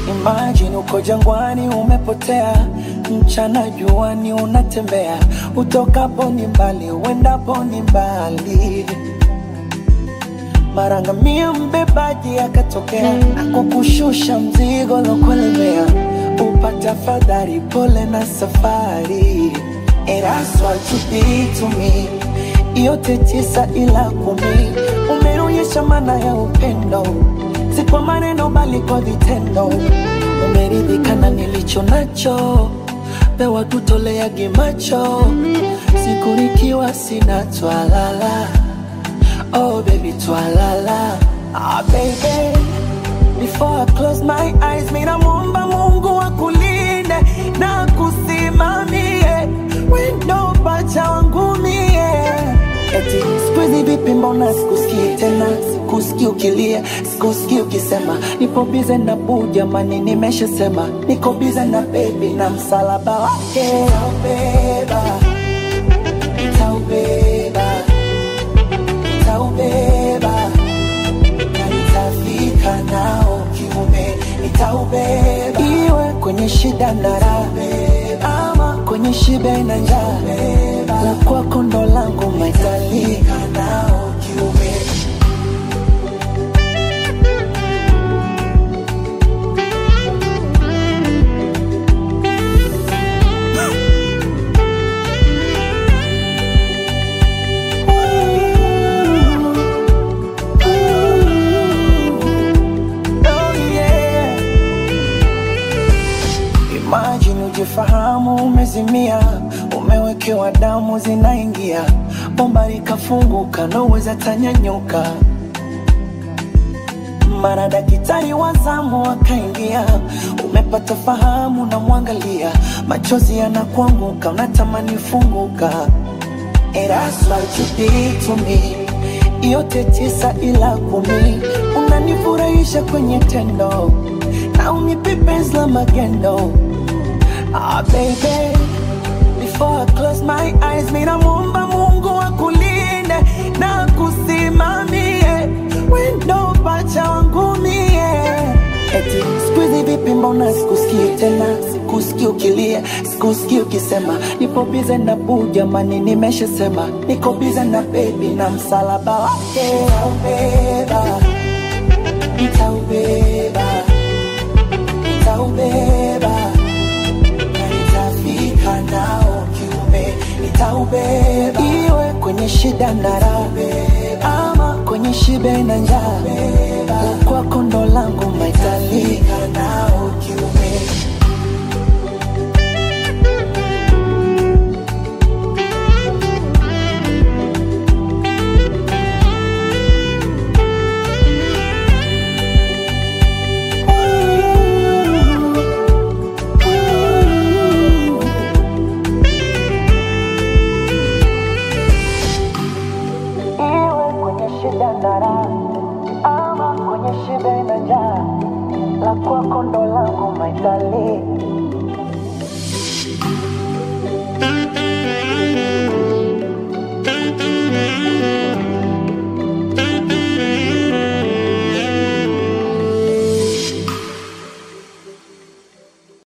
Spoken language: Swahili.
Imagine uko jangwani umepotea, mchana juani unatembea, utokapo ni mbali, uendapo ni mbali. Mara ngamia mbebaji akatokea, akukushusha mzigo lokulemea, upata fadhari pole na safari. And that's what you did to me. Yote 9 ila 10, umeonyesha maana ya upendo, si kwa maneno bali kwa vitendo. Umeridhika na nilicho nacho, pewa tutolea gimacho, siku nikiwa sina twalala. Oh baby twalala. Ah baby, before I close my eyes, mina muomba Mungu akulinde na kusimamie, wendo pacha wangu mie. Eti sikuizi vipi mbona sikusikii tena, sikusikii ukilia, sikusikii ukisema nipo bize na boo, jamani nimeshasema niko bize na baby na msalaba wake. Nitaubeba, nitaubeba, nitaubeba, na nitafika nao kiume. Nitaubeba, iwe kwenye shida na raha, ama kwenye shibe na njaa, la kwako ndo langu maitalika nao kiume. Imagine ujifahamu umezimia, umewekewa damu zinaingia, bomba likafunguka na uweza tanyanyuka. Mara daktari wa zamu akaingia, umepata fahamu na mwangalia, machozi yanakuanguka unatamani funguka. And that's what you did to me. Yote 9 ila 10, unanifurahisha kwenye tendo na unipe penzi la magendo. Ah baby, before I close my eyes, mina muomba Mungu akulinde na kusimamie, wendo pacha wangu mie. Eti sikuizi vipi mbona sikusikii tena, sikusikii ukilia, sikusikii ukisema nipo bize na boo, jamani nimeshasema niko bize na baby na msalaba wake. Nitaubeba, nitaubeba, nitaubeba, na nitafika nao kiume. Nitaubeba, iwe kwenye shida na raha, ama kwenye shibe na njaa, la kwako ndo langu maitalika nao kiume. Ama kwenye shibe na njaa, la kwako ndo langu maitalika.